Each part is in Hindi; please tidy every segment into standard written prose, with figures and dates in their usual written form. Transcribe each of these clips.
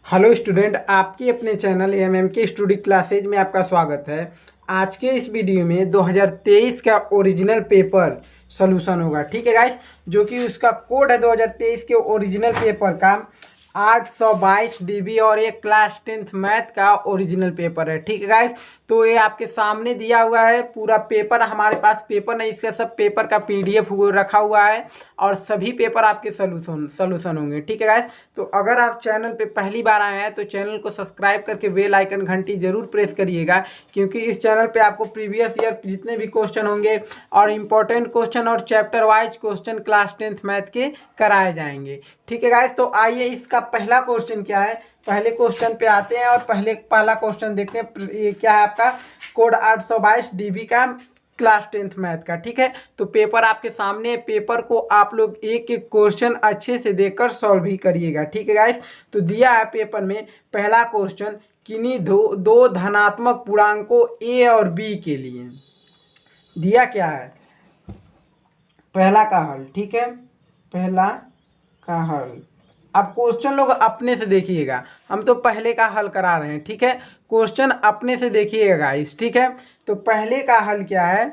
हेलो स्टूडेंट, आपके अपने चैनल के स्टडी क्लासेज में आपका स्वागत है। आज के इस वीडियो में 2023 का ओरिजिनल पेपर सॉल्यूशन होगा। ठीक है गाइस, जो कि उसका कोड है 2023 के ओरिजिनल पेपर का 822 DB और ये क्लास 10th मैथ का ओरिजिनल पेपर है। ठीक है गाइस, तो ये आपके सामने दिया हुआ है पूरा पेपर। हमारे पास पेपर नहीं, इसका सब पेपर का PDF रखा हुआ है और सभी पेपर आपके सॉल्यूशन होंगे। ठीक है गाइस, तो अगर आप चैनल पे पहली बार आए हैं तो चैनल को सब्सक्राइब करके बेल आइकन घंटी जरूर प्रेस करिएगा, क्योंकि इस चैनल पे आपको प्रीवियस ईयर जितने भी क्वेश्चन होंगे और इम्पोर्टेंट क्वेश्चन और chapter wise question class 10th math के कराए जाएंगे। ठीक है गाइस, तो आइए इसका पहला क्वेश्चन क्या है, पहले क्वेश्चन पे आते हैं और पहला क्वेश्चन देखते हैं। ये क्या है आपका कोड 822 DB का क्लास 10th मैथ का। ठीक है, तो पेपर आपके सामने है। पेपर को आप लोग एक एक क्वेश्चन अच्छे से देखकर सॉल्व भी करिएगा। ठीक है गाइस, तो दिया है पेपर में पहला क्वेश्चन, किन्हीं दो धनात्मक पूर्णांकों A और B के लिए दिया क्या है पहला का हल। ठीक है, पहला का हल। अब क्वेश्चन लोग अपने से देखिएगा, हम तो पहले का हल करा रहे हैं। ठीक है, क्वेश्चन अपने से देखिएगा गाइस। ठीक है, तो पहले का हल क्या है,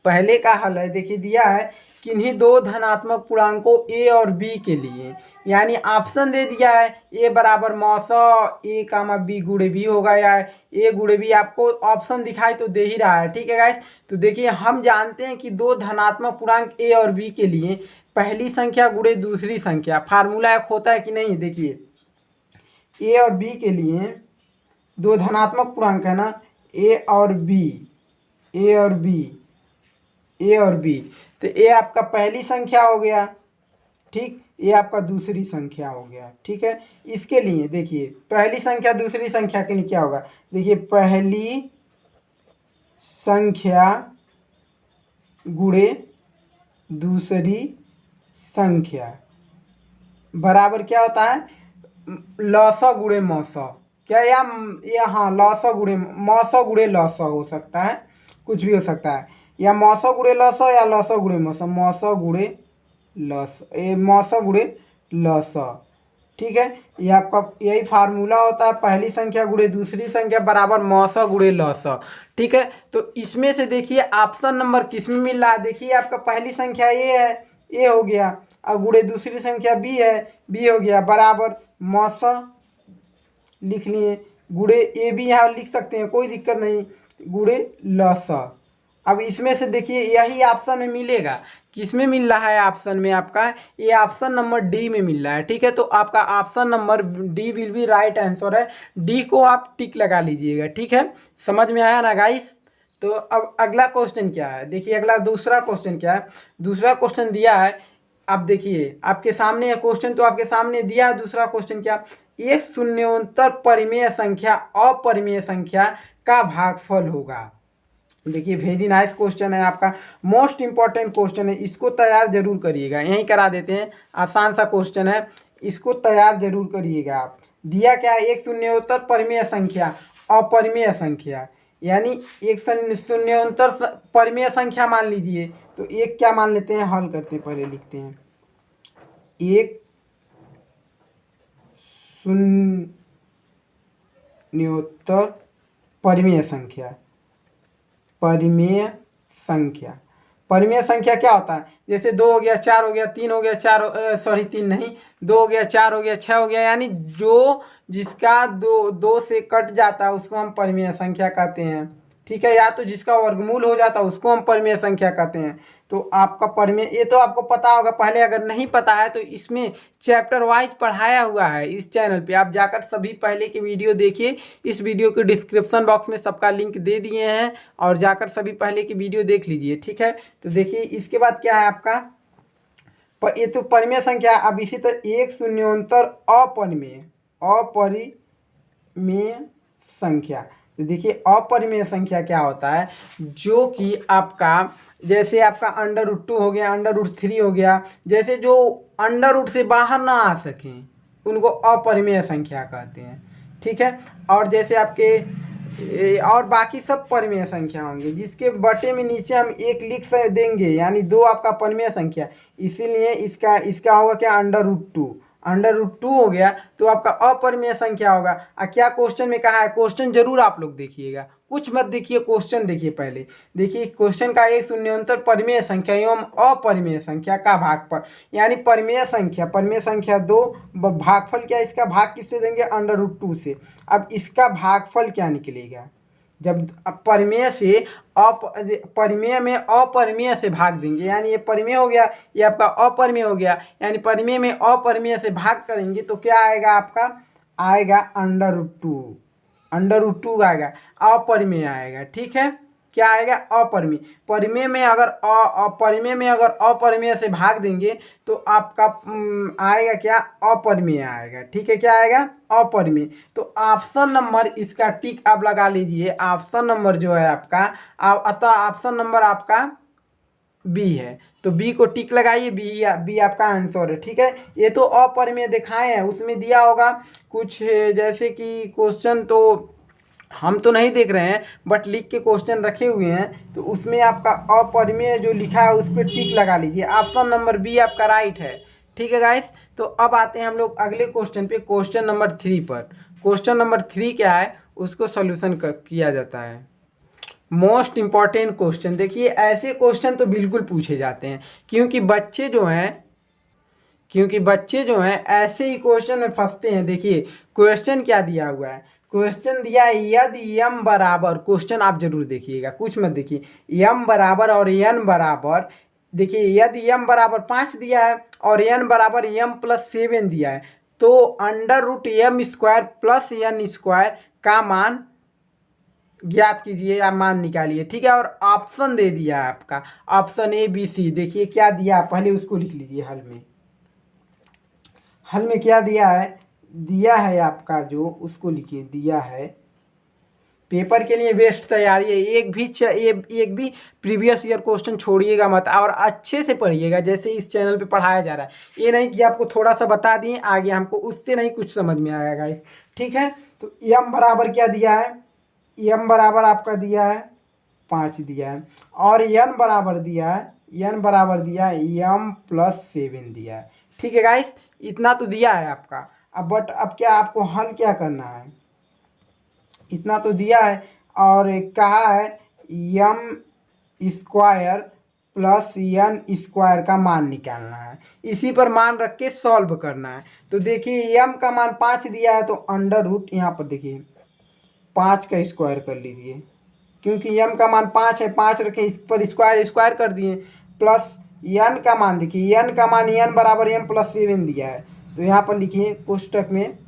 पहले का हल है, देखिए दिया है किन्हीं दो धनात्मक पूर्णांकों A और B के लिए, यानी ऑप्शन दे दिया है A बराबर मौसा A कामा B गुणे B होगा, या A गुणे B आपको ऑप्शन दिखाई तो दे ही रहा है। ठीक है गाइस, तो देखिए हम जानते हैं कि दो धनात्मक पूर्णांक A और B के लिए पहली संख्या गुणे दूसरी संख्या, फार्मूला एक होता है कि नहीं। देखिए A और B के लिए दो धनात्मक पूर्णांक है ना, A और B, A और B, A और B, तो A आपका पहली संख्या हो गया, ठीक, ये आपका दूसरी संख्या हो गया। ठीक है, इसके लिए देखिए पहली संख्या दूसरी संख्या के लिए क्या होगा, देखिए पहली संख्या गुणे दूसरी संख्या बराबर क्या होता है, लौसा गुणे मौसा, क्या या हाँ लौसा गुणे मौसा गुणे लौसा हो सकता है, कुछ भी हो सकता है, या मौसा गुणे लौसा या लौसा गुणे मौसा, मौसा गुणे लौसा, ये मौसा गुणे लौसा। ठीक है, ये आपका यही फार्मूला होता है, पहली संख्या गुणे दूसरी संख्या बराबर मौसा गुणे लौसा। ठीक है, तो इसमें से देखिए ऑप्शन नंबर किस में मिल रहा है, देखिए आपका पहली संख्या A है, A हो गया, और गुणे दूसरी संख्या B है, B हो गया, बराबर मौसा लिख लिए, गुणे A भी यहाँ लिख सकते हैं, कोई दिक्कत नहीं, गुणे लौसा। अब इसमें से देखिए यही ऑप्शन में मिलेगा, किसमें मिल रहा है ऑप्शन में आपका, ये ऑप्शन नंबर D में मिल रहा है। ठीक है, तो आपका option number D will be right answer है, D को आप टिक लगा लीजिएगा। ठीक है, समझ में आया ना गाइस। तो अब अगला क्वेश्चन क्या है, देखिए अगला दूसरा क्वेश्चन क्या है, दूसरा क्वेश्चन दिया है। अब देखिए आपके सामने क्वेश्चन तो आपके सामने दिया है। दूसरा क्वेश्चन क्या, एक शून्योत्तर परिमेय संख्या अपरिमेय संख्या का भागफल होगा। देखिए वेरी नाइस क्वेश्चन है, आपका मोस्ट इंपॉर्टेंट क्वेश्चन है, इसको तैयार जरूर करिएगा। यहीं करा देते हैं, आसान सा क्वेश्चन है, इसको तैयार जरूर करिएगा आप। दिया क्या है, एक शून्योत्तर परिमेय संख्या अपरिमेय संख्या, यानी एक शून्योत्तर परिमेय संख्या मान लीजिए, तो एक क्या मान लेते हैं, हल करते हैं, पहले लिखते हैं एक शून्योत्तर परिमेय संख्या। परिमेय संख्या, परिमेय संख्या क्या होता है, जैसे 2 हो गया, 4 हो गया, 3 हो गया, 3 नहीं, 2 हो गया, 4 हो गया, 6 हो गया, यानी जो जिसका दो से कट जाता है उसको हम परिमेय संख्या कहते हैं। ठीक है, या तो जिसका वर्गमूल हो जाता है उसको हम परिमेय संख्या कहते हैं। तो आपका परिमेय, ये तो आपको पता होगा, पहले अगर नहीं पता है तो इसमें चैप्टर वाइज पढ़ाया हुआ है इस चैनल पे, आप जाकर सभी पहले की वीडियो देखिए। इस वीडियो के डिस्क्रिप्शन बॉक्स में सबका लिंक दे दिए हैं, और जाकर सभी पहले की वीडियो देख लीजिए। ठीक है, तो देखिए इसके बाद क्या है आपका, ये तो परिमेय संख्या। अब इसी तरह एक शून्योत्तर अपरिमेय संख्या, तो देखिए अपरिमेय संख्या क्या होता है, जो कि आपका जैसे आपका √2 हो गया, √3 हो गया, जैसे जो √ से बाहर ना आ सकें उनको अपरिमेय संख्या कहते हैं। ठीक है, और जैसे आपके और बाकी सब परिमेय संख्या होंगे, जिसके बटे में नीचे हम एक लिख देंगे, यानी 2 आपका परिमेय संख्या, इसीलिए इसका होगा क्या, √2, √2 हो गया तो आपका अपरिमेय संख्या होगा। क्या क्वेश्चन में कहा है, क्वेश्चन जरूर आप लोग देखिएगा, कुछ मत देखिए, क्वेश्चन देखिए पहले। देखिए क्वेश्चन का 1 परिमेय संख्या एवं अपरिमेय संख्या का भागफल, यानी परिमेय संख्या 2, भागफल क्या, इसका भाग किससे देंगे, √2 से। अब इसका भागफल क्या निकलेगा, जब परिमेय से परिमेय में अपरिमेय से भाग देंगे, यानी ये परिमेय हो गया, ये आपका अपरिमेय हो गया, यानी परिमेय में अपरिमेय से भाग करेंगे तो क्या आएगा, आपका आएगा √2 आएगा, अपरिमेय आएगा। ठीक है, क्या आएगा, अपरिमेय। परिमेय में अगर अपरिमेय से भाग देंगे तो आपका आएगा क्या, अपरिमेय आएगा। ठीक है, क्या आएगा, अपरिमेय। तो ऑप्शन नंबर इसका टिक आप लगा लीजिए, ऑप्शन नंबर जो है आपका, अतः ऑप्शन नंबर आपका बी है, तो बी को टिक लगाइए, बी आपका आंसर है। ठीक है, ये तो अपरिमेय दिखाए हैं, उसमें दिया होगा कुछ, जैसे कि क्वेश्चन तो हम तो नहीं देख रहे हैं बट लिख के क्वेश्चन रखे हुए हैं, तो उसमें आपका अपरिमेय जो लिखा है उस पर टिक लगा लीजिए, ऑप्शन नंबर बी आपका राइट है। ठीक है गाइस, तो अब आते हैं हम लोग अगले क्वेश्चन पे, क्वेश्चन नंबर 3 पर। क्वेश्चन नंबर 3 क्या है, उसको सोल्यूशन किया जाता है। मोस्ट इंपॉर्टेंट क्वेश्चन, देखिए ऐसे क्वेश्चन तो बिल्कुल पूछे जाते हैं, क्योंकि बच्चे जो हैं ऐसे ही क्वेश्चन में फंसते हैं। देखिए क्वेश्चन क्या दिया हुआ है, क्वेश्चन दिया है यदि m बराबर, क्वेश्चन आप जरूर देखिएगा, कुछ मत देखिए, m बराबर और n बराबर, देखिए यदि m बराबर 5 दिया है और n बराबर m+7 दिया है, तो √m² प्लस n² का मान ज्ञात कीजिए या मान निकालिए। ठीक है, और ऑप्शन दे दिया है आपका, ऑप्शन ए बी सी। देखिए क्या दिया, पहले उसको लिख लीजिए हल में क्या दिया है आपका, जो उसको लिखिए, दिया है। पेपर के लिए बेस्ट तैयारी है, एक भी प्रीवियस ईयर क्वेश्चन छोड़िएगा मत, और अच्छे से पढ़िएगा जैसे इस चैनल पे पढ़ाया जा रहा है। ये नहीं कि आपको थोड़ा सा बता दिए आगे हमको उससे नहीं कुछ समझ में आएगा। ठीक है, तो m बराबर क्या दिया है, m बराबर आपका दिया है 5 दिया है, और n बराबर दिया है m+7 दिया है। ठीक है गाइस, इतना तो दिया है आपका। अब क्या आपको हल क्या करना है, इतना तो दिया है, और कहा है m² प्लस n² का मान निकालना है, इसी पर मान रख के सॉल्व करना है। तो देखिए m का मान 5 दिया है, तो √, यहाँ पर देखिए 5 का स्क्वायर कर लीजिए, क्योंकि m का मान 5 है, 5 रखे, इस पर स्क्वायर कर दिए, प्लस n का मान, देखिए n का मान n बराबर m+7 दिया है, तो यहाँ पर लिखिए कोष्टक में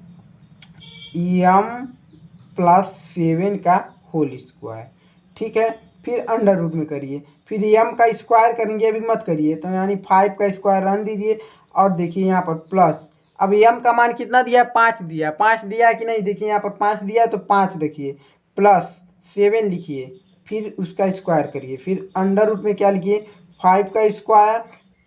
m+7 का होल स्क्वायर। ठीक है, फिर √, में करिए, फिर m का स्क्वायर करेंगे, अभी मत करिए, तो यानी 5 का स्क्वायर रन दीजिए, और देखिए यहाँ पर प्लस, अब m का मान कितना दिया, 5 दिया, 5 दिया कि नहीं, देखिए यहाँ पर 5 दिया है तो 5 रखिए, प्लस 7 लिखिए, फिर उसका स्क्वायर करिए, फिर √, में क्या लिखिए, 5 का स्क्वायर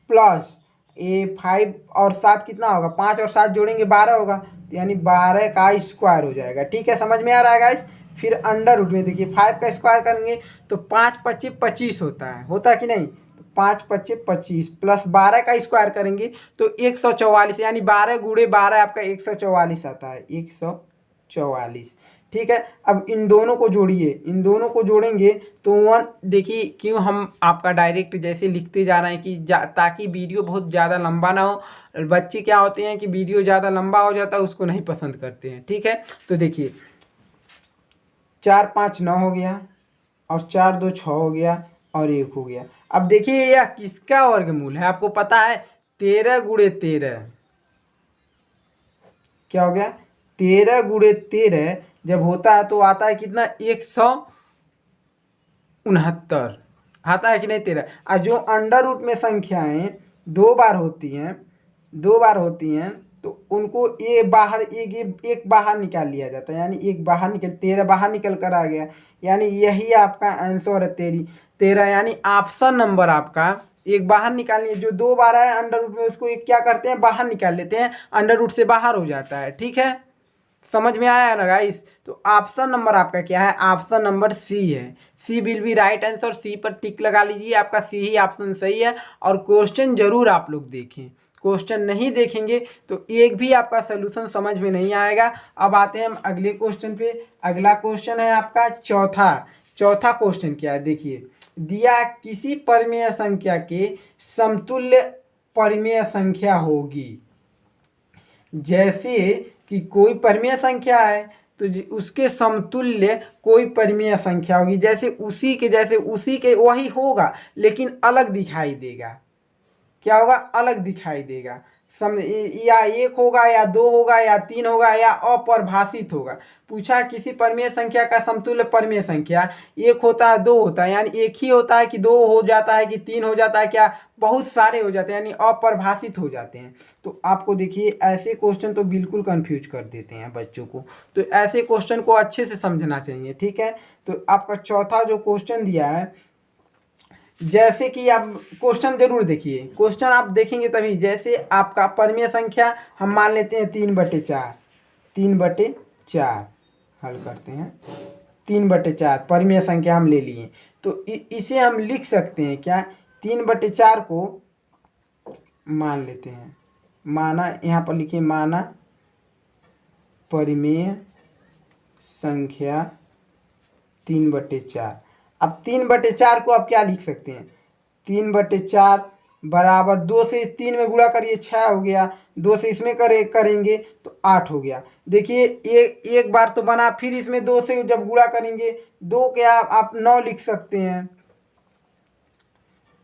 प्लस 5 और 7 कितना होगा, 5 और 7 जोड़ेंगे 12 होगा, तो यानी 12 का स्क्वायर हो जाएगा। ठीक है, समझ में आ रहा है गाइस। फिर √, में देखिए 5 का स्क्वायर करेंगे तो 5 × 5 = 25 होता है कि नहीं, तो 5 × 5 = 25, प्लस 12 का स्क्वायर करेंगे तो 144, यानी 12 × 12 आपका 144 आता है, 144। ठीक है, अब इन दोनों को जोड़िए, इन दोनों को जोड़ेंगे तो 1, देखिए क्यों हम आपका डायरेक्ट जैसे लिखते जा रहे हैं कि ताकि वीडियो बहुत ज़्यादा लंबा ना हो। बच्चे क्या होते हैं कि वीडियो ज़्यादा लंबा हो जाता है, उसको नहीं पसंद करते हैं। ठीक है, तो देखिए 4 × 5 = 9 हो गया, और 4 × 2 = 6 हो गया, और 1 हो गया। अब देखिए यह किसका वर्गमूल है, आपको पता है, 13 × 13 क्या हो गया, 13 × 13 जब होता है तो आता है कितना, 169 आता है कि नहीं 13। और जो √, में संख्याएं 2 बार होती हैं तो उनको एक बाहर निकाल लिया जाता है, यानी एक बाहर निकल, 13 बाहर निकल कर आ गया, यानी यही आपका आंसर है 13, यानी ऑप्शन नंबर आपका एक बाहर निकालनी, जो 2 बार है √, में उसको एक क्या करते हैं, बाहर निकाल लेते हैं, √, से बाहर हो जाता है। ठीक है, समझ में आया ना गाइस। तो ऑप्शन नंबर आपका क्या है, ऑप्शन नंबर सी है, सी विल बी राइट आंसर। सी पर टिक लगा लीजिए, आपका सी ही ऑप्शन सही है। और क्वेश्चन जरूर आप लोग देखें, क्वेश्चन नहीं देखेंगे तो एक भी आपका सोल्यूशन समझ में नहीं आएगा। अब आते हैं हम अगले क्वेश्चन पे। अगला क्वेश्चन है आपका चौथा क्वेश्चन क्या है, देखिए दिया किसी परिमेय संख्या के समतुल्य परिमेय संख्या होगी। जैसे कि कोई परिमेय संख्या है तो उसके समतुल्य कोई परिमेय संख्या होगी, जैसे उसी के वही होगा लेकिन अलग दिखाई देगा। क्या होगा? अलग दिखाई देगा। या एक होगा या दो होगा या तीन होगा या अपरिभाषित होगा। पूछा किसी परिमेय संख्या का समतुल्य परिमेय संख्या एक होता है, दो होता है, यानी एक ही होता है कि दो हो जाता है कि तीन हो जाता है, क्या बहुत सारे हो जाते हैं, यानी अपरिभाषित हो जाते हैं। तो आपको देखिए ऐसे क्वेश्चन तो बिल्कुल कंफ्यूज कर देते हैं बच्चों को, तो ऐसे क्वेश्चन को अच्छे से समझना चाहिए। ठीक है, तो आपका चौथा जो क्वेश्चन दिया है, जैसे कि आप क्वेश्चन जरूर देखिए, क्वेश्चन आप देखेंगे तभी। जैसे आपका परिमेय संख्या हम मान लेते हैं 3/4, 3/4 हल करते हैं, 3/4 परिमेय संख्या हम ले लिए। तो इसे हम लिख सकते हैं क्या, 3/4 को मान लेते हैं, माना यहाँ पर लिखिए, माना परिमेय संख्या 3/4। अब 3/4 को आप क्या लिख सकते हैं, 3/4 बराबर 2 से 3 में गुणा करिए 6 हो गया, 2 से इसमें करेंगे तो 8 हो गया। देखिए एक बार तो बना, फिर इसमें 2 से जब गुणा करेंगे 2 के आप 9 लिख सकते हैं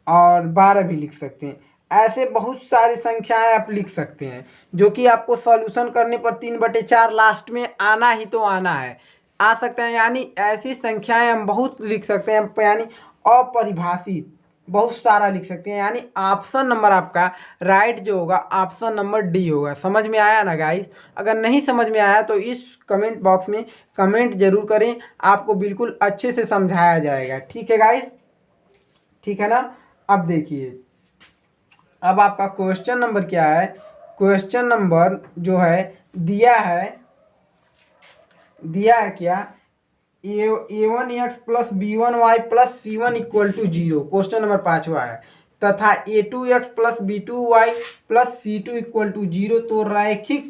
और 12 भी लिख सकते हैं। ऐसे बहुत सारी संख्याएं आप लिख सकते हैं जो कि आपको सॉल्यूशन करने पर 3/4 लास्ट में आना ही तो आना है, आ सकते हैं। यानी ऐसी संख्याएं हम बहुत लिख सकते हैं, यानी अपरिभाषित बहुत सारा लिख सकते हैं। यानी ऑप्शन नंबर आपका राइट जो होगा ऑप्शन नंबर डी होगा। समझ में आया ना गाइस? अगर नहीं समझ में आया तो इस कमेंट बॉक्स में कमेंट जरूर करें, आपको बिल्कुल अच्छे से समझाया जाएगा। ठीक है गाइस, ठीक है ना? अब देखिए, अब आपका क्वेश्चन नंबर क्या है, क्वेश्चन नंबर जो है दिया है क्या, a1x plus b1y plus c1 equal to 0, question number 5वां है, तथा a2x plus b2y plus c2 equal to 0। तो रैखिक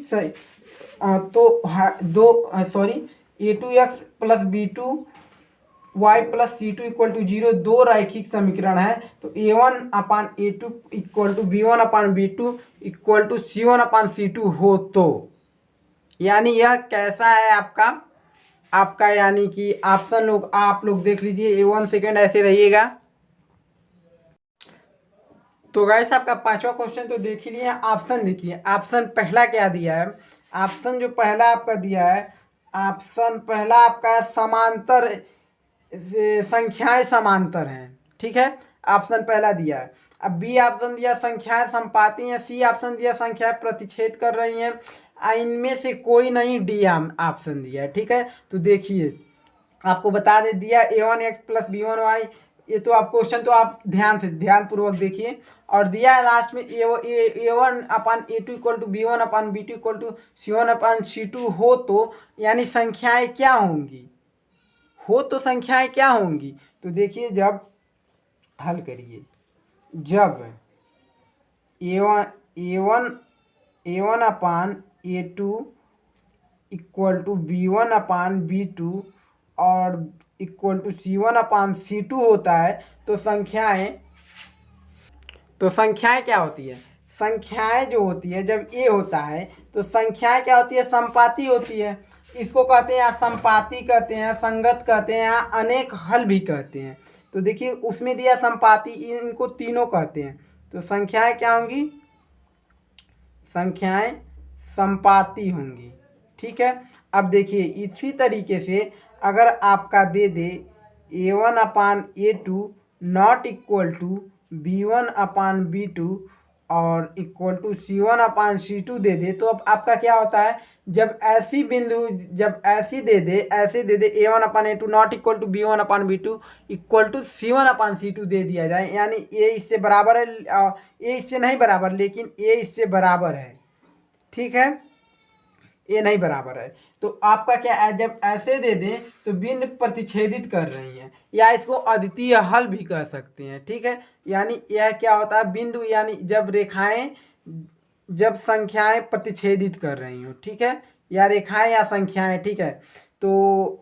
a2x plus b2y plus c2 equal to 0 दो रैखिक समीकरण है। तो a1/a2 equal to b1/b2 equal to c1/c2 हो तो, यानी यह कैसा है आपका यानी कि ऑप्शन आप लोग देख लीजिए, 1 सेकेंड ऐसे रहिएगा। तो गाइस आपका 5वां क्वेश्चन तो देख ही लिए, ऑप्शन देखिए। ऑप्शन पहला क्या दिया है, ऑप्शन जो पहला आपका दिया है, ऑप्शन पहला आपका समांतर संख्याएं समांतर हैं। ठीक है, ऑप्शन पहला दिया है। अब बी ऑप्शन दिया संख्याएं समपाती हैं, सी ऑप्शन दिया संख्याएं प्रतिच्छेद कर रही हैं, इनमें से कोई नहीं, डी ऑप्शन दिया है। ठीक है, तो देखिए आपको बता दे दिया a1x प्लस b1y, ये तो आप क्वेश्चन तो आप ध्यान पूर्वक देखिए, और दिया है लास्ट में a1/a2 equal to b1/b2 equal to c1/c2 हो तो, यानी संख्याएं क्या होंगी, हो तो संख्याएं क्या होंगी। तो देखिए जब हल करिए, जब a1/a2 इक्वल टू b1/b2 और इक्वल टू c1/c2 होता है तो संख्याएं क्या होती है, संख्याएं जो होती है जब a होता है तो संख्याएं क्या होती है, समपाती होती है। इसको कहते हैं या समपाती कहते हैं, संगत कहते हैं, या अनेक हल भी कहते हैं। तो देखिए उसमें दिया समपाती, इनको तीनों कहते हैं। तो संख्याएं क्या होंगी, संख्याएं समपाती होंगी। ठीक है, अब देखिए इसी तरीके से अगर आपका दे दे a1/a2 not equal to b1/b2 और इक्वल टू c1/c2 दे दे, तो अब आपका क्या होता है, जब ऐसी दे दे a1/a2 not equal to b1/b2 equal to c1/c2 दे दिया जाए, यानी a इससे बराबर है, a इससे नहीं बराबर, लेकिन a इससे बराबर है। ठीक है, ये नहीं बराबर है, तो आपका क्या है, जब ऐसे दे दें तो बिंदु प्रतिच्छेदित कर रही हैं, या इसको अद्वितीय हल भी कह सकते हैं। ठीक है, यानी यह क्या होता है, बिंदु यानी जब रेखाएं जब संख्याएं प्रतिच्छेदित कर रही हो, ठीक है, या रेखाएं या संख्याएं, ठीक है। तो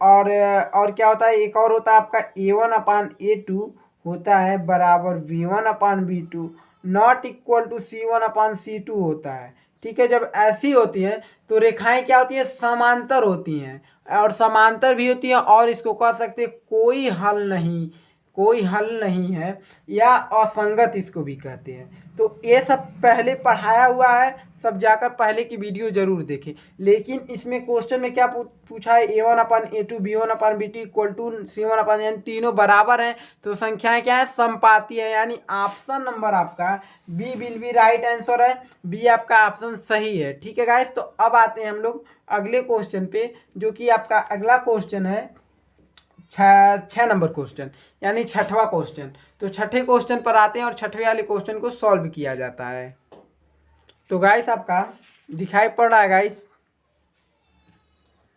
और क्या होता है, एक और होता है आपका A1/A2 होता है बराबर V1/V2 not equal to C1/C2 होता है, ठीक है। जब ऐसी होती हैं तो रेखाएं क्या होती हैं, समांतर होती हैं, और समांतर भी होती हैं, और इसको कह सकते हैं कोई हल नहीं, कोई हल नहीं है, या असंगत इसको भी कहते हैं। तो ये सब पहले पढ़ाया हुआ है, सब जाकर पहले की वीडियो जरूर देखें। लेकिन इसमें क्वेश्चन में क्या पूछा है, A1/A2 B1/B2 equal to C1/, यानी तीनों बराबर हैं, तो संख्याएं क्या है, समपाती है, यानी ऑप्शन नंबर आपका B will be right answer है, बी आपका ऑप्शन सही है, ठीक है गाइस। तो अब आते हैं हम लोग अगले क्वेश्चन पे, जो कि आपका अगला क्वेश्चन है 6 नंबर क्वेश्चन, यानी छठवां क्वेश्चन। तो छठे क्वेश्चन पर आते हैं और छठवें वाले क्वेश्चन को सॉल्व किया जाता है। तो गाइस आपका दिखाई पड़ रहा है गाइस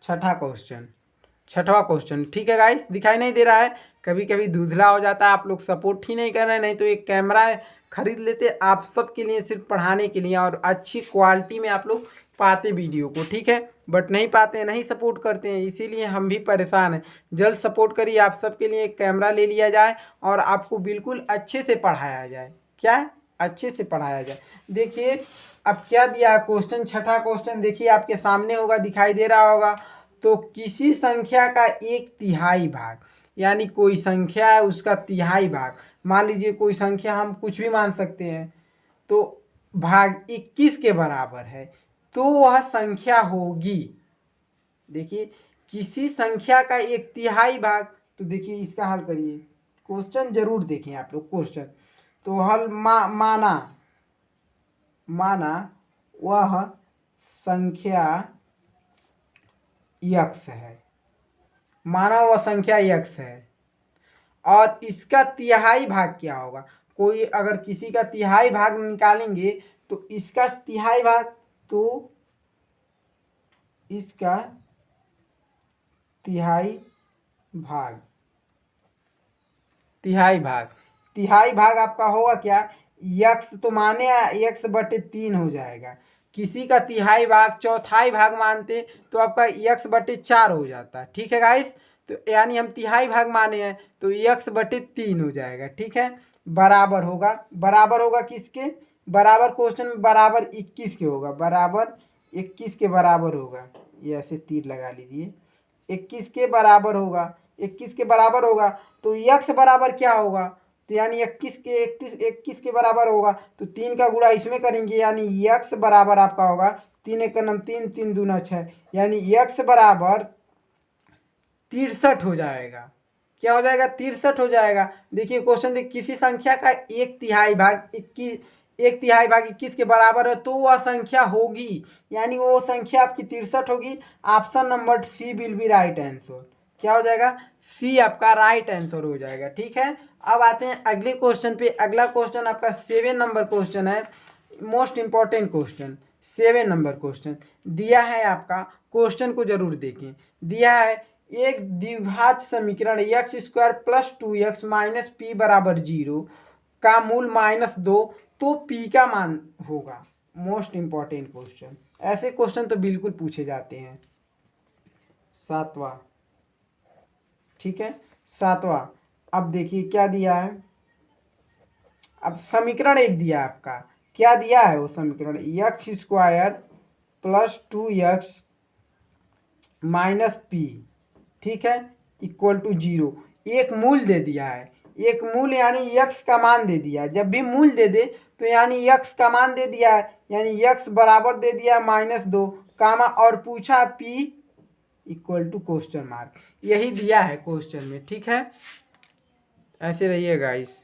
छठवां क्वेश्चन, ठीक है गाइस, दिखाई नहीं दे रहा है, कभी कभी धुंधला हो जाता है, आप लोग सपोर्ट ही नहीं कर रहे हैं, नहीं तो एक कैमरा खरीद लेते आप सबके लिए, सिर्फ पढ़ाने के लिए, और अच्छी क्वालिटी में आप लोग पाते वीडियो को, ठीक है। बट नहीं पाते हैं, नहीं सपोर्ट करते हैं, इसीलिए हम भी परेशान हैं। जल्द सपोर्ट करिए, आप सबके लिए एक कैमरा ले लिया जाए और आपको बिल्कुल अच्छे से पढ़ाया जाए, क्या है, अच्छे से पढ़ाया जाए। देखिए अब क्या दिया है क्वेश्चन, छठा क्वेश्चन देखिए आपके सामने होगा, दिखाई दे रहा होगा। तो किसी संख्या का 1/3 भाग, यानी कोई संख्या है उसका तिहाई भाग, मान लीजिए कोई संख्या हम कुछ भी मान सकते हैं, तो भाग 21 के बराबर है, तो वह संख्या होगी। देखिए किसी संख्या का 1/3 भाग, तो देखिए इसका हल करिए, क्वेश्चन जरूर देखें आप लोग क्वेश्चन। तो हल माना वह संख्या यक्स है, माना वह संख्या यक्स है, और इसका तिहाई भाग क्या होगा, कोई अगर किसी का तिहाई भाग निकालेंगे तो इसका तिहाई भाग, तो इसका तिहाई भाग आपका होगा क्या, यक्स, तो माने x/3 हो जाएगा। किसी का तिहाई भाग, चौथाई भाग मानते तो आपका x/4 हो जाता, ठीक है गाइस। तो यानी हम तिहाई भाग माने हैं तो x/3 हो जाएगा, ठीक है। बराबर होगा किसके बराबर, क्वेश्चन में बराबर 21 के होगा, बराबर 21 के बराबर होगा, ये ऐसे तीर लगा लीजिए, 21 के बराबर होगा, 21 के बराबर होगा, तो x बराबर क्या होगा, तो यानी 21 के बराबर होगा, तो 3 का गुणा इसमें करेंगे, यानी x बराबर आपका होगा 3 × 3 3 दूना 6, यानी x बराबर 63 हो जाएगा। क्या हो जाएगा, 63 हो जाएगा। देखिए क्वेश्चन देख, किसी संख्या का 1/3 भाग 21 के बराबर है, तो वह संख्या होगी, यानी वो संख्या आपकी 63 होगी। Option number C will be right answer, क्या हो जाएगा, सी आपका राइट आंसर हो जाएगा, ठीक है। अब आते हैं अगले क्वेश्चन पे, अगला क्वेश्चन आपका 7 नंबर क्वेश्चन है, most important question, 7 number question दिया है आपका, क्वेश्चन को जरूर देखें। दिया है एक द्विघात समीकरण x² + 2x - p = 0 का मूल -2, तो p का मान होगा। मोस्ट इंपॉर्टेंट क्वेश्चन, ऐसे क्वेश्चन तो बिल्कुल पूछे जाते हैं। 7वां, ठीक है, 7वां। अब देखिए क्या दिया है, अब समीकरण एक दिया है आपका, क्या दिया है वो समीकरण, x² + 2x - p, ठीक है, इक्वल टू 0। एक मूल दे दिया है, एक मूल यानी x का मान दे दिया है, जब भी मूल दे दे तो यानी x का मान दे दिया है, यानी x बराबर दे दिया -2 कामा, और पूछा p equal to question mark, यही दिया है क्वेश्चन में, ठीक है। ऐसे रहिए गाइस,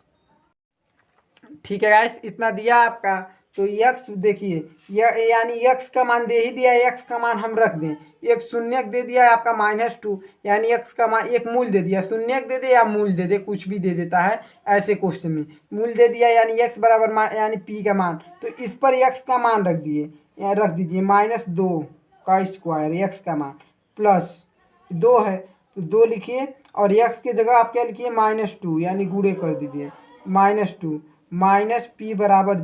ठीक है गाइस, इतना दिया आपका। तो x देखिए, यानी x का मान दे ही दिया है, x का मान हम रख दें, एक शून्यक दे दिया है आपका -2, यानी x का मान, एक मूल दे दिया, शून्यक दे दे या मूल दे दे, कुछ भी दे देता है ऐसे क्वेश्चन में, मूल दे दिया यानी x बराबर यानी p का मान, तो इस पर x का मान रख दीजिए -2 का स्क्वायर, x का मान प्लस 2 है तो 2 लिखिए, और x की जगह आप क्या लिखिए -2, यानी गुणे कर दीजिए, -2 - p =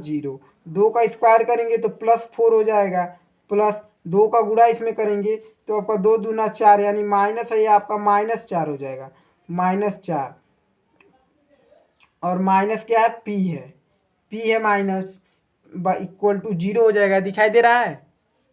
0, 2 का स्क्वायर करेंगे तो +4 हो जाएगा, प्लस 2 का गुणा इसमें करेंगे तो आपका 2 दूना 4 यानी माइनस है, ये आपका -4 हो जाएगा, -4। और माइनस क्या है, पी है माइनस, इक्वल टू 0 हो जाएगा, दिखाई दे रहा है।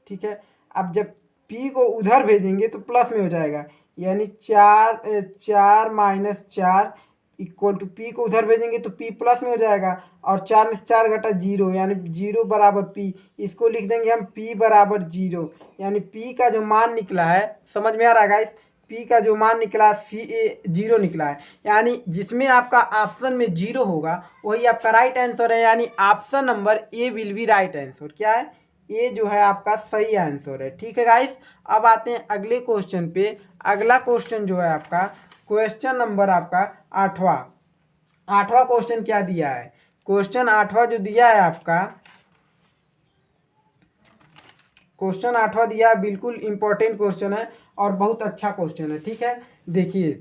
ठीक है, अब जब p को उधर भेजेंगे तो प्लस में हो जाएगा, यानी 4 माइनस 4 इक्वल टू p को उधर भेजेंगे तो p प्लस में हो जाएगा, और 4 में से 4 घटा 0 यानी 0 बराबर p। इसको लिख देंगे हम p बराबर 0, यानी p का जो मान निकला है, समझ में आ रहा है गाइस, p का जो मान निकला जीरो निकला है, यानी जिसमें आपका ऑप्शन में 0 होगा वही आपका राइट आंसर है, यानी option number A will be right answer. क्या है, ये जो है आपका सही आंसर है। ठीक है गाइस, अब आते हैं अगले क्वेश्चन पे। अगला क्वेश्चन जो है आपका क्वेश्चन नंबर आपका 8वां क्वेश्चन क्या दिया है, क्वेश्चन 8वां जो दिया है आपका, क्वेश्चन 8वां दिया है, बिल्कुल इंपॉर्टेंट क्वेश्चन है और बहुत अच्छा क्वेश्चन है। ठीक है, देखिए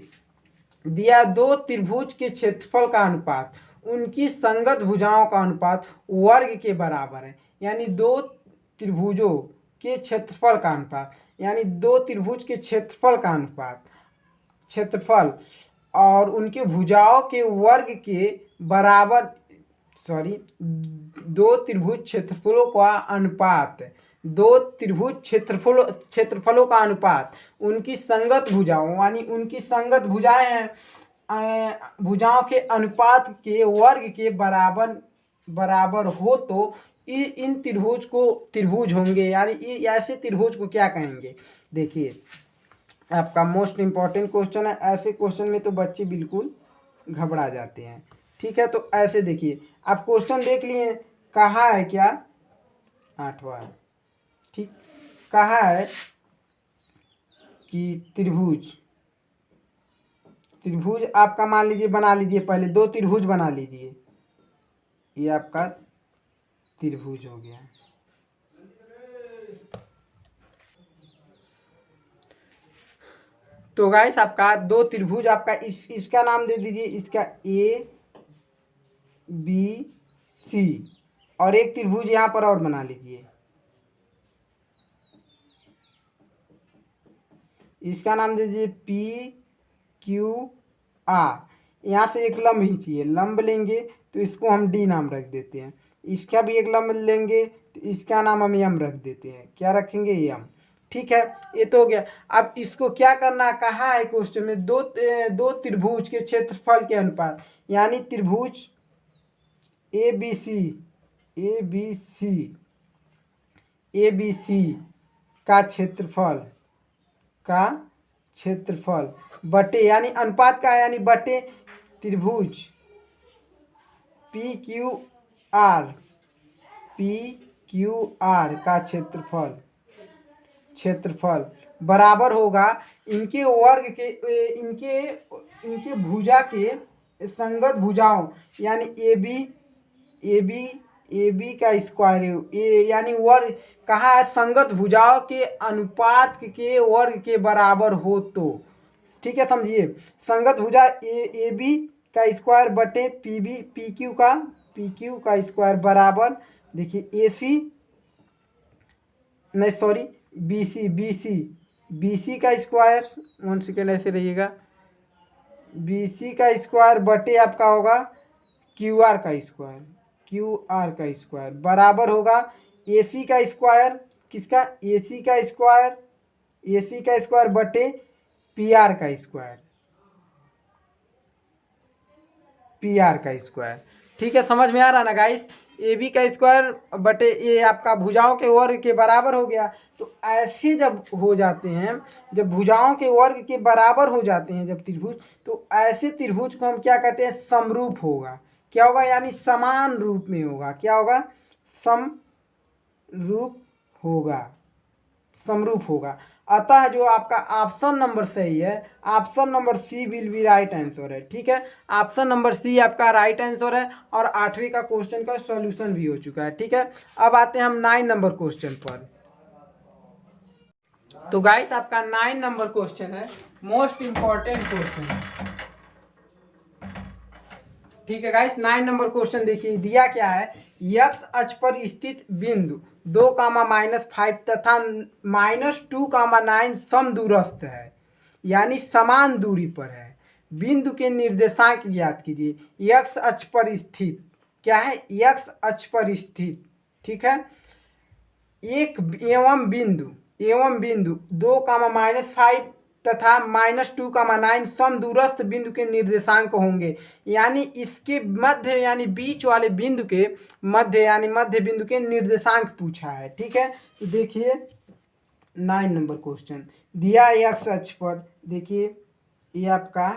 दिया, दो त्रिभुज के क्षेत्रफल का अनुपात उनकी संगत भुजाओं का अनुपात वर्ग के बराबर है, यानी दो त्रिभुजों के क्षेत्रफल का अनुपात, यानी दो त्रिभुज के क्षेत्रफल का अनुपात, क्षेत्रफल और उनके भुजाओं के वर्ग के बराबर, सॉरी, दो त्रिभुज क्षेत्रफलों का अनुपात, दो त्रिभुज क्षेत्रफलों का अनुपात उनकी संगत भुजाओं, यानी उनकी संगत भुजाएं हैं, भुजाओं के अनुपात के वर्ग के बराबर हो तो इन त्रिभुज को त्रिभुज होंगे, यानी ऐसे त्रिभुज को क्या कहेंगे। देखिए आपका मोस्ट इम्पॉर्टेंट क्वेश्चन है, ऐसे क्वेश्चन में तो बच्चे बिल्कुल घबरा जाते हैं। ठीक है, तो ऐसे देखिए, आप क्वेश्चन देख लिए, कहा है क्या, 8वां है, ठीक, कहा है कि त्रिभुज आपका मान लीजिए, बना लीजिए, पहले दो त्रिभुज बना लीजिए, ये आपका त्रिभुज हो गया। तो गाइस आपका दो त्रिभुज, आपका इसका नाम दे दीजिए, इसका ए बी सी, और एक त्रिभुज यहाँ पर और बना लीजिए, इसका नाम दे दीजिए पी क्यू आर। यहाँ से एक लंब ही चाहिए, लंब लेंगे तो इसको हम डी नाम रख देते हैं, इसका भी एक लंब लेंगे तो इसका नाम हम यम रख देते हैं, क्या रखेंगे, यम। ठीक है, ये तो हो गया। अब इसको क्या करना कहा है क्वेश्चन में, दो त्रिभुज के क्षेत्रफल के अनुपात, यानी त्रिभुज ए बी सी का क्षेत्रफल बटे, यानी अनुपात का है, यानी बटे त्रिभुज पी क्यू आर का क्षेत्रफल बराबर होगा इनके वर्ग के, इनके भुजा के संगत भुजाओं, यानी ए बी का स्क्वायर, यानी वर्ग, कहा है संगत भुजाओं के अनुपात के वर्ग के बराबर हो तो। ठीक है, समझिए, संगत भुजा ए बी का स्क्वायर बटे पी क्यू का स्क्वायर बराबर, देखिए ए सी, नहीं सॉरी, बी सी का स्क्वायर, 1 सेकेंड ऐसे रहिएगा, बी सी का स्क्वायर बटे आपका होगा क्यू आर का स्क्वायर बराबर होगा ए सी का स्क्वायर, किसका, ए सी का स्क्वायर बटे पी आर का स्क्वायर। ठीक है, समझ में आ रहा ना गाइस, ए बी का स्क्वायर बटे ये आपका भुजाओं के वर्ग के बराबर हो गया। तो ऐसे जब हो जाते हैं, जब भुजाओं के वर्ग के बराबर हो जाते हैं जब त्रिभुज, तो ऐसे त्रिभुज को हम क्या कहते हैं, समरूप होगा। क्या होगा, यानी समान रूप में होगा, क्या होगा, समरूप होगा। अतः जो आपका ऑप्शन नंबर सही है, option number C will be right answer है। ठीक है, ऑप्शन नंबर सी आपका राइट आंसर है, और 8वीं का क्वेश्चन का सॉल्यूशन भी हो चुका है। ठीक है, अब आते हैं हम 9 नंबर क्वेश्चन पर। तो गाइस आपका 9 नंबर क्वेश्चन है, मोस्ट इंपॉर्टेंट क्वेश्चन है। ठीक है गाइस, 9 नंबर क्वेश्चन देखिए दिया क्या है। एक्स अक्ष पर स्थित बिंदु 2, -5 तथा -2, 9 समदूरस्थ है, यानी समान दूरी पर है। बिंदु के निर्देशांक ज्ञात कीजिए। एक्स अक्ष पर स्थित क्या है, एक्स अक्ष पर स्थित, ठीक है, एक एवं बिंदु 2, -5 तथा -2, 9 समदूरस्थ बिंदु के निर्देशांक होंगे, यानी इसके मध्य यानी बीच वाले बिंदु के मध्य यानी मध्य बिंदु के निर्देशांक पूछा है। ठीक है, तो देखिए 9 नंबर क्वेश्चन दिया एक्स अक्ष पर, देखिए ये आपका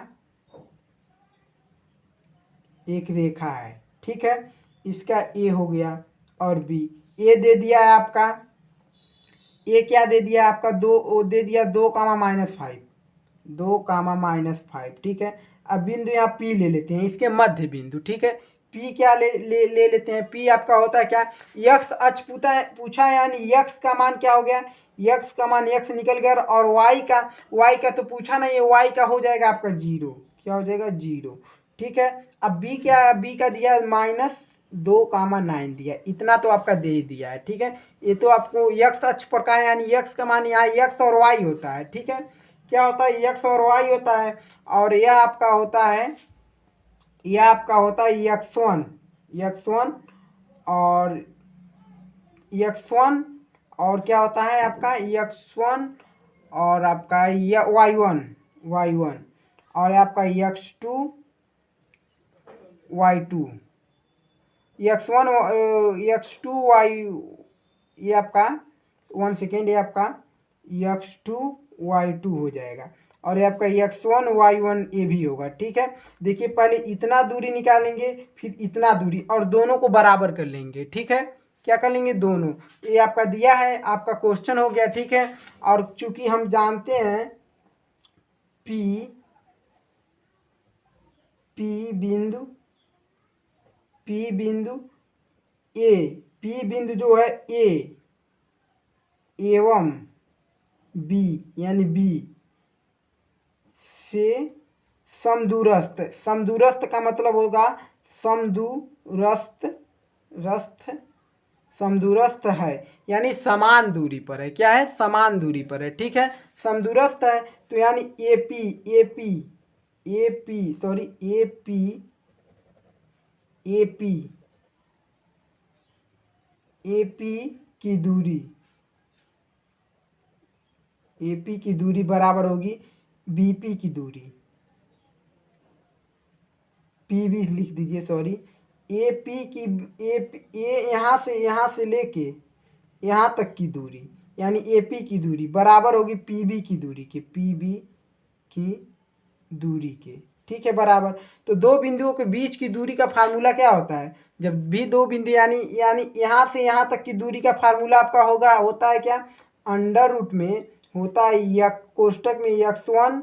एक रेखा है, ठीक है, इसका ए हो गया और बी, ए दे दिया है आपका, ए क्या दे दिया आपका, दे दिया 2, -5, 2, -5, ठीक है। अब बिंदु यहाँ पी ले लेते हैं, इसके मध्य बिंदु, ठीक है। पी क्या ले लेते हैं, पी आपका होता है क्या, यक्स अक्ष पूछा है, यानी यक्स का मान क्या हो गया, यक्स का मान यक्स निकल गया, और वाई का तो पूछा नहीं है, वाई का हो जाएगा आपका 0, क्या हो जाएगा 0, ठीक है। अब बी क्या, बी का दिया -2, 9 दिया, इतना तो आपका दे दिया है, ठीक है। ये तो आपको यक्स अक्ष पर का है, यानी यक्स का मान यहाँ यक्स और वाई होता है, ठीक है, क्या होता है यक्स और वाई होता है, और यह आपका होता है, यह आपका होता है x1 और x1 और क्या होता है आपका x1 और आपका y1 और आपका x2 y2, x1 x2 y, ये आपका 1 सेकेंड, ये आपका x2 y2 हो जाएगा, और ये आपका x1 y1 ये भी होगा, ठीक है। देखिए पहले इतना दूरी निकालेंगे, फिर इतना दूरी, और दोनों को बराबर कर लेंगे, ठीक है। क्या कर लेंगे, दोनों, ये आपका दिया है, आपका क्वेश्चन हो गया, ठीक है। और चूंकि हम जानते हैं P बिंदु जो है ए एवं बी यानी बी से समदूरस्थ का मतलब होगा समदूरस्थ है, यानी समान दूरी पर है, क्या है, समान दूरी पर है, ठीक है, समदूरस्थ है, तो यानी एपी की दूरी बराबर होगी बीपी की दूरी, पी भी लिख दीजिए, सॉरी, एपी की यहाँ से लेके यहाँ तक की दूरी, यानी एपी की दूरी बराबर होगी पीबी की दूरी के, ठीक है, बराबर। तो दो बिंदुओं के बीच की दूरी का फार्मूला क्या होता है, जब भी दो बिंदु यानी यहाँ से यहाँ तक की दूरी का फार्मूला आपका होता है क्या, अंडर रूट में होता है कोष्टक में x1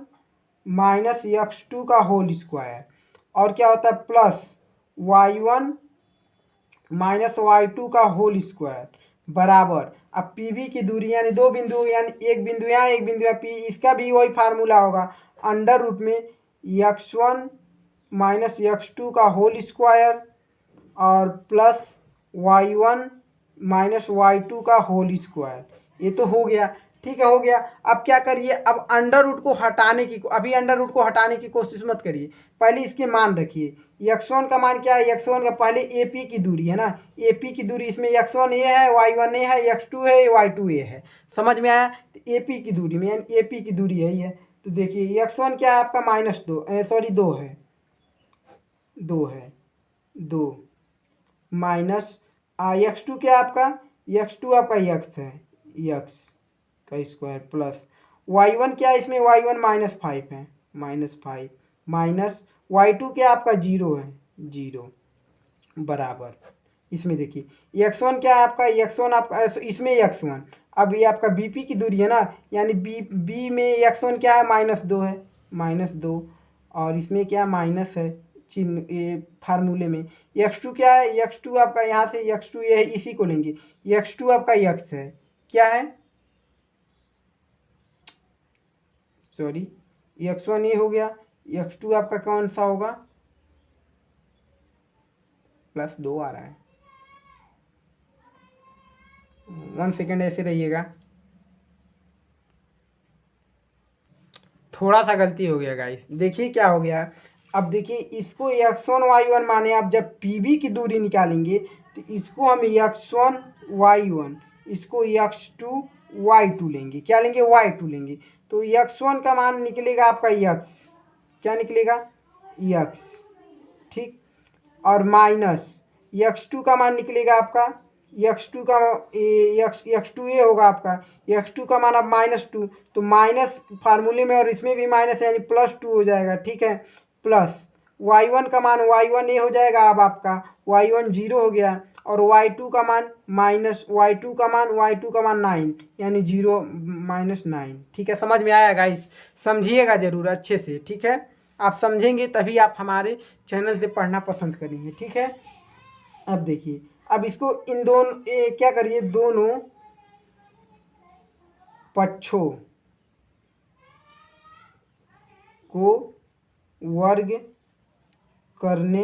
- x2 का होल स्क्वायर, और क्या होता है प्लस y1 - y2 का होल स्क्वायर बराबर। अब पीबी की दूरी यानी दो बिंदु, यानी एक बिंदु यहाँ एक बिंदु यहाँ, पी, इसका भी वही फार्मूला होगा, अंडर रूट में x1 - x2 का होल स्क्वायर और प्लस y1 - y2 का होल स्क्वायर, ये तो हो गया, ठीक है, हो गया। अब क्या करिए, अब अंडर रूट को हटाने की कोशिश मत करिए, पहले इसके मान रखिए। x1 का मान क्या है, x1 का पहले AP की दूरी है ना, AP की दूरी, इसमें x1 ये है, y1 ये है, x2 है, y2 ये है, समझ में आया। तो AP की दूरी में, यानी AP की दूरी है ये, तो देखिए x1 क्या है आपका -2, सॉरी 2 है, 2 माइनस x2 क्या है आपका, x2 आपका x है, x का स्क्वायर प्लस y1 क्या है, इसमें y1 -5 है, -5 माइनस y2 क्या आपका 0 है, 0 बराबर। इसमें देखिए x1 क्या है आपका, x1 आपका इसमें x1, अब ये आपका बीपी की दूरी है ना, यानी बी में x1 क्या है -2 है, -2, और इसमें क्या माइनस है चिन्ह, ये फार्मूले में x2 क्या है, x2 आपका यहाँ से x2 ये है, इसी को लेंगे, x2 आपका x है, क्या है, सॉरी x1 ये हो गया, x2 आपका कौन सा होगा, +2 आ रहा है। 1 सेकेंड ऐसे रहिएगा, थोड़ा सा गलती हो गया गाइस। देखिए क्या हो गया। अब देखिए इसको x1 y1 माने आप जब PB की दूरी निकालेंगे तो इसको हम x1 y1, इसको x2 y2 लेंगे। क्या लेंगे? y2 लेंगे। तो x1 का मान निकलेगा आपका x, क्या निकलेगा? x, ठीक। और माइनस x2 का मान निकलेगा आपका x2 का x2 ये होगा आपका x2 का मान अब -2, तो माइनस फार्मूले में और इसमें भी माइनस यानी +2 हो जाएगा, ठीक है। प्लस y1 का मान y1 ये हो जाएगा, अब आपका y1 0 हो गया, और y2 का मान y2 का मान 9 यानी 0 -9, ठीक है। समझ में आया गाइस? समझिएगा जरूर अच्छे से, ठीक है। आप समझेंगे तभी आप हमारे चैनल से पढ़ना पसंद करेंगे, ठीक है। अब देखिए, अब इसको इन दोनों क्या करिए, दोनों पक्षों को वर्ग करने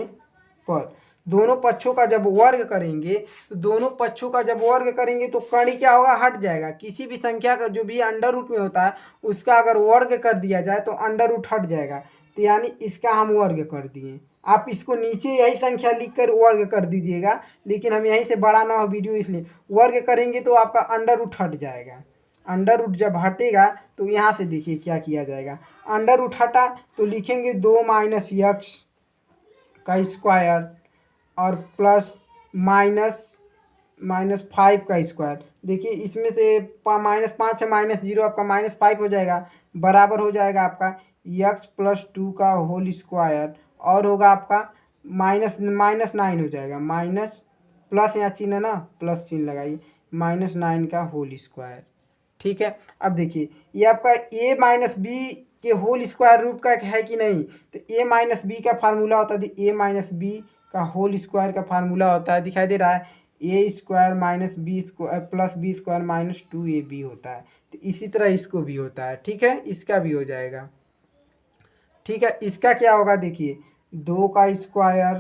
पर, दोनों पक्षों का जब वर्ग करेंगे तो दोनों पक्षों का जब वर्ग करेंगे तो कड़ी क्या होगा? हट जाएगा। किसी भी संख्या का जो भी अंडर रूट में होता है उसका अगर वर्ग कर दिया जाए तो अंडर रूट हट जाएगा। तो यानी इसका हम वर्ग कर दिए। आप इसको नीचे यही संख्या लिखकर वर्ग कर दीजिएगा, लेकिन हम यहीं से बड़ा ना हो वीडियो, इसलिए वर्ग करेंगे तो आपका अंडर रूट हट जाएगा। अंडर रूट जब हटेगा तो यहाँ से देखिए क्या किया जाएगा। अंडर रूट हटा तो लिखेंगे 2 - x का स्क्वायर और प्लस -5 का स्क्वायर। देखिए इसमें से -5 है, -0 आपका -5 हो जाएगा, बराबर हो जाएगा आपका x+2 का होल स्क्वायर, और होगा आपका -9 हो जाएगा, माइनस प्लस यहाँ चिन्ह है ना, प्लस चिन्ह लगाइए, -9 का होल स्क्वायर, ठीक है। अब देखिए ये आपका a - b के होल स्क्वायर रूप का है कि नहीं? तो a - b का फार्मूला होता है, a - b का होल स्क्वायर का फार्मूला होता है, दिखाई दे रहा है, a² - b² + b² - 2ab होता है। तो इसी तरह इसको भी होता है, ठीक है, इसका भी हो जाएगा, ठीक है। इसका क्या होगा? देखिए 2 का स्क्वायर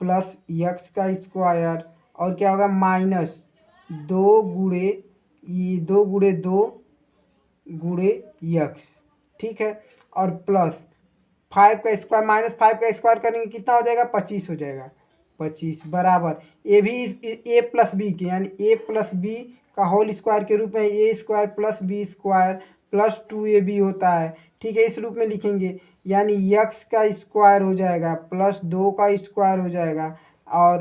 प्लस x का स्क्वायर, और क्या होगा? -2 गुणे 2 गुणे x, ठीक है। और प्लस 5 का स्क्वायर, -5 का स्क्वायर करेंगे कितना हो जाएगा? 25 हो जाएगा, 25 बराबर ए भी a+b के, यानी a+b का होल स्क्वायर के रूप में a² + b² + 2ab होता है, ठीक है। इस रूप में लिखेंगे, यानी x का स्क्वायर हो जाएगा प्लस 2 का स्क्वायर हो जाएगा, और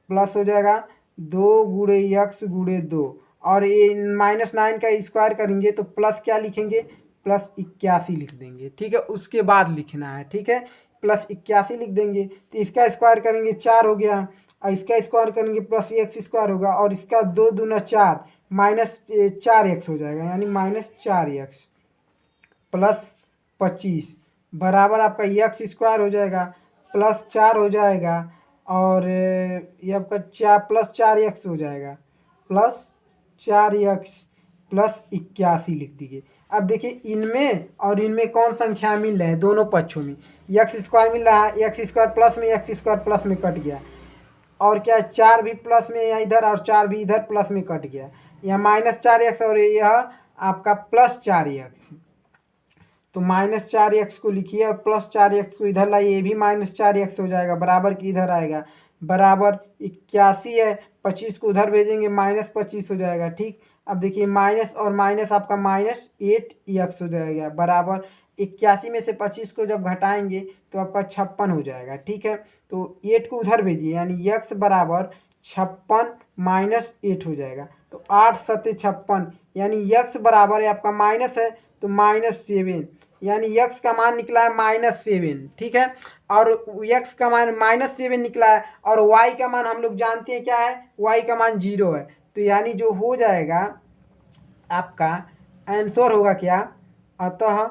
प्लस हो जाएगा 2 गुणे x गुणे 2, और ये -9 का स्क्वायर करेंगे तो प्लस क्या लिखेंगे? +81 लिख देंगे, ठीक है। उसके बाद लिखना है, ठीक है, +81 लिख देंगे। तो इसका स्क्वायर करेंगे 4 हो गया, और इसका स्क्वायर करेंगे +x² होगा, और इसका 2 दूना 4 -4x हो जाएगा, यानी -4x + 25 बराबर आपका x² हो जाएगा, +4 हो जाएगा, और ये आपका +4x हो जाएगा, +4x +81 लिख दीजिए। अब देखिए इनमें और इनमें कौन संख्या मिल रहा है? दोनों पक्षों में x² मिल रहा है, x² प्लस में x² प्लस में कट गया, और क्या 4 भी प्लस में यहाँ इधर, और 4 भी इधर प्लस में कट गया, यह -4x और यह आपका +4x। तो -4x को लिखिए और +4x को इधर लाइए, ये भी -4x हो जाएगा, बराबर की इधर आएगा, बराबर 81 है, 25 को उधर भेजेंगे -25 हो जाएगा, ठीक। अब देखिए माइनस और माइनस आपका -8x हो जाएगा, बराबर 81 में से 25 को जब घटाएंगे तो आपका 56 हो जाएगा, ठीक है। तो 8 को उधर भेजिए, यानी x बराबर 56 -8 हो जाएगा, तो 8 × 7 = 56, यानी x बराबर है आपका माइनस है तो -7, यानी x का मान निकला है -7, ठीक है। और x का मान -7 निकला है, और y का मान हम लोग जानते हैं क्या है? y का मान 0 है, तो यानी जो हो जाएगा आपका आंसर होगा क्या? अतः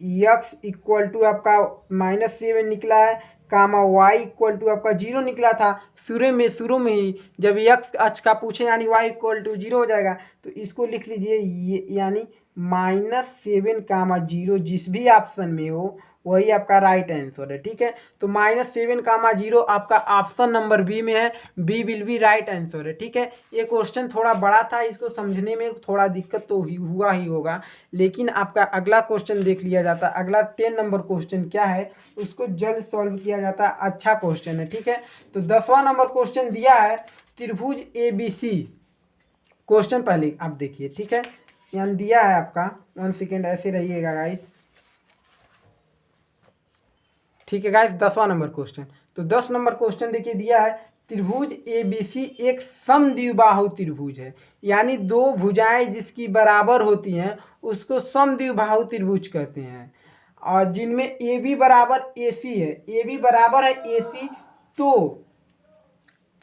x = आपका -7 निकला है, कामा y = आपका 0 निकला था शुरू में ही जब x अक्ष का पूछे, यानी y = 0 हो जाएगा। तो इसको लिख लीजिए, ये यानी -7, 0 जिस भी ऑप्शन में हो वही आपका राइट आंसर है। ठीक है, तो -7, 0 आपका ऑप्शन नंबर बी में है, B will be right answer है। ठीक है, ये क्वेश्चन थोड़ा बड़ा था, इसको समझने में थोड़ा दिक्कत तो हुआ ही होगा, लेकिन आपका अगला क्वेश्चन देख लिया जाता है। अगला 10 नंबर क्वेश्चन क्या है उसको जल्द सॉल्व किया जाता है, अच्छा क्वेश्चन है। ठीक है, तो 10वां नंबर क्वेश्चन दिया है त्रिभुज ABC। क्वेश्चन पहले आप देखिए। ठीक है, यहाँ दिया है आपका, 1 सेकेंड ऐसे रहिएगा गाइस। ठीक है गाइस, 10वां नंबर क्वेश्चन, तो 10 नंबर क्वेश्चन देखिए दिया है त्रिभुज ABC एक समद्विबाहु त्रिभुज है, यानी दो भुजाएं जिसकी बराबर होती हैं उसको समद्विबाहु त्रिभुज कहते हैं, और जिनमें AB बराबर AC है, AB बराबर है AC,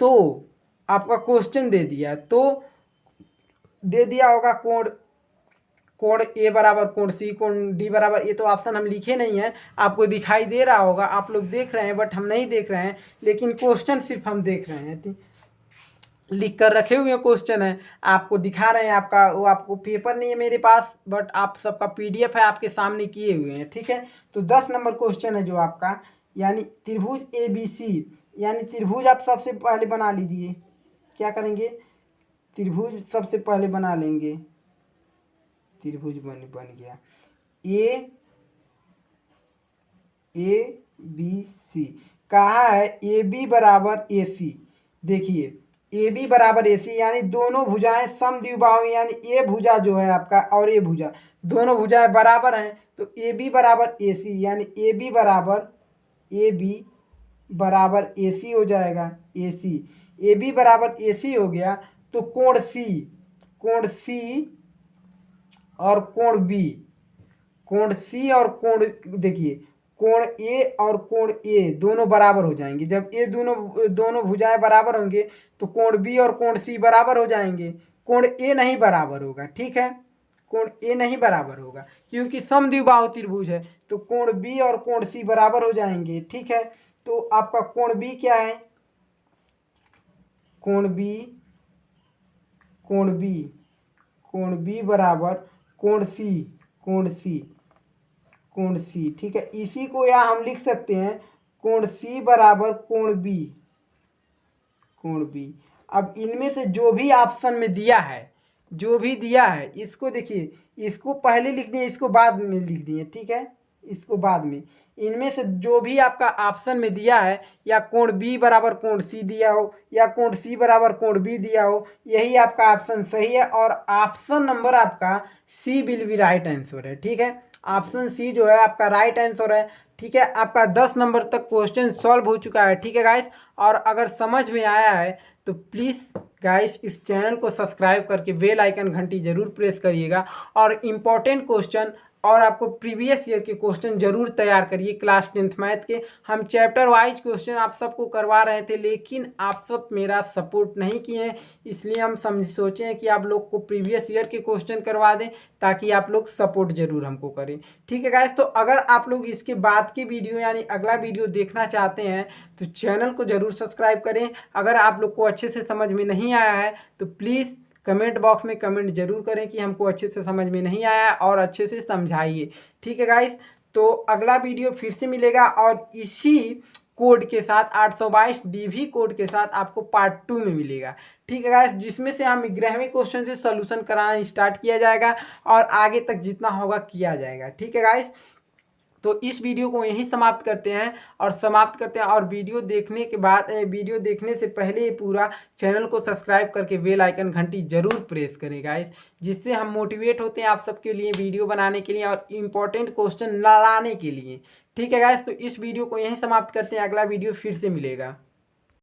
तो आपका क्वेश्चन दे दिया, तो दे दिया होगा कोण ए बराबर कोण सी, कोण डी बराबर, ये तो ऑप्शन हम लिखे नहीं है, आपको दिखाई दे रहा होगा, आप लोग देख रहे हैं बट हम नहीं देख रहे हैं, लेकिन क्वेश्चन सिर्फ हम देख रहे हैं। ठीक, लिख कर रखे हुए क्वेश्चन है, आपको दिखा रहे हैं, आपका वो आपको पेपर नहीं है मेरे पास, बट आप सबका PDF है आपके सामने किए हुए हैं। ठीक है, तो 10 नंबर क्वेश्चन है जो आपका, यानी त्रिभुज ABC, यानी त्रिभुज आप सबसे पहले बना लीजिए। क्या करेंगे, त्रिभुज सबसे पहले बना लेंगे, त्रिभुज बन गया ABC, कहा है AB बराबर AC। देखिए AB बराबर AC यानी दोनों भुजाएं समद्विबाहु, यानी ए भुजा जो है आपका और ए भुजा, दोनों भुजाएं बराबर हैं, तो AB बराबर AC, यानी AB बराबर AC हो जाएगा, AC, AB बराबर AC हो गया, तो कोण C और कोण B, कोण C और कोण, देखिए कोण A और कोण A दोनों बराबर हो जाएंगे, जब ये दोनों भुजाएं बराबर होंगे तो कोण B और कोण C बराबर हो जाएंगे, कोण A नहीं बराबर होगा। ठीक है, कोण A नहीं बराबर होगा क्योंकि समद्विबाहु त्रिभुज है, तो कोण B और कोण C बराबर हो जाएंगे। ठीक है, तो आपका कोण B क्या है, कोण B बराबर कोण C। ठीक है, इसी को या हम लिख सकते हैं कोण C बराबर कोण B। अब इनमें से जो भी ऑप्शन में दिया है, इसको देखिए, इसको पहले लिख दिए, इसको बाद में लिख दिए। ठीक है, इसको बाद में, इनमें से जो भी आपका ऑप्शन में दिया है, या कोण B बराबर कोण C दिया हो या कोण C बराबर कोण B दिया हो, यही आपका ऑप्शन सही है, और ऑप्शन नंबर आपका C will be right answer है। ठीक है, ऑप्शन C जो है आपका राइट आंसर है। ठीक है, आपका 10 नंबर तक क्वेश्चन सॉल्व हो चुका है। ठीक है गाइस, और अगर समझ में आया है तो प्लीज़ गाइस इस चैनल को सब्सक्राइब करके बेल आइकन घंटी जरूर प्रेस करिएगा, और इम्पोर्टेंट क्वेश्चन और आपको प्रीवियस ईयर के क्वेश्चन जरूर तैयार करिए क्लास 10th मैथ के। हम चैप्टर वाइज क्वेश्चन आप सबको करवा रहे थे, लेकिन आप सब मेरा सपोर्ट नहीं किए हैं, इसलिए हम सोचे हैं कि आप लोग को प्रीवियस ईयर के क्वेश्चन करवा दें, ताकि आप लोग सपोर्ट जरूर हमको करें। ठीक है गाइस, तो अगर आप लोग इसके बाद की वीडियो यानी अगला वीडियो देखना चाहते हैं तो चैनल को जरूर सब्सक्राइब करें। अगर आप लोग को अच्छे से समझ में नहीं आया है तो प्लीज़ कमेंट बॉक्स में कमेंट जरूर करें कि हमको अच्छे से समझ में नहीं आया, और अच्छे से समझाइए। ठीक है गाइस, तो अगला वीडियो फिर से मिलेगा, और इसी कोड के साथ 822 DV कोड के साथ आपको पार्ट 2 में मिलेगा। ठीक है गाइस, जिसमें से हम 11वें क्वेश्चन से सोल्यूशन कराना स्टार्ट किया जाएगा, और आगे तक जितना होगा किया जाएगा। ठीक है गाइस, तो इस वीडियो को यहीं समाप्त करते हैं, और वीडियो देखने के बाद, वीडियो देखने से पहले पूरा चैनल को सब्सक्राइब करके बेल आइकन घंटी जरूर प्रेस करें गाइस, जिससे हम मोटिवेट होते हैं आप सबके लिए वीडियो बनाने के लिए और इम्पोर्टेंट क्वेश्चन लाने के लिए। ठीक है गाइस, तो इस वीडियो को यहीं समाप्त करते हैं, अगला वीडियो फिर से मिलेगा।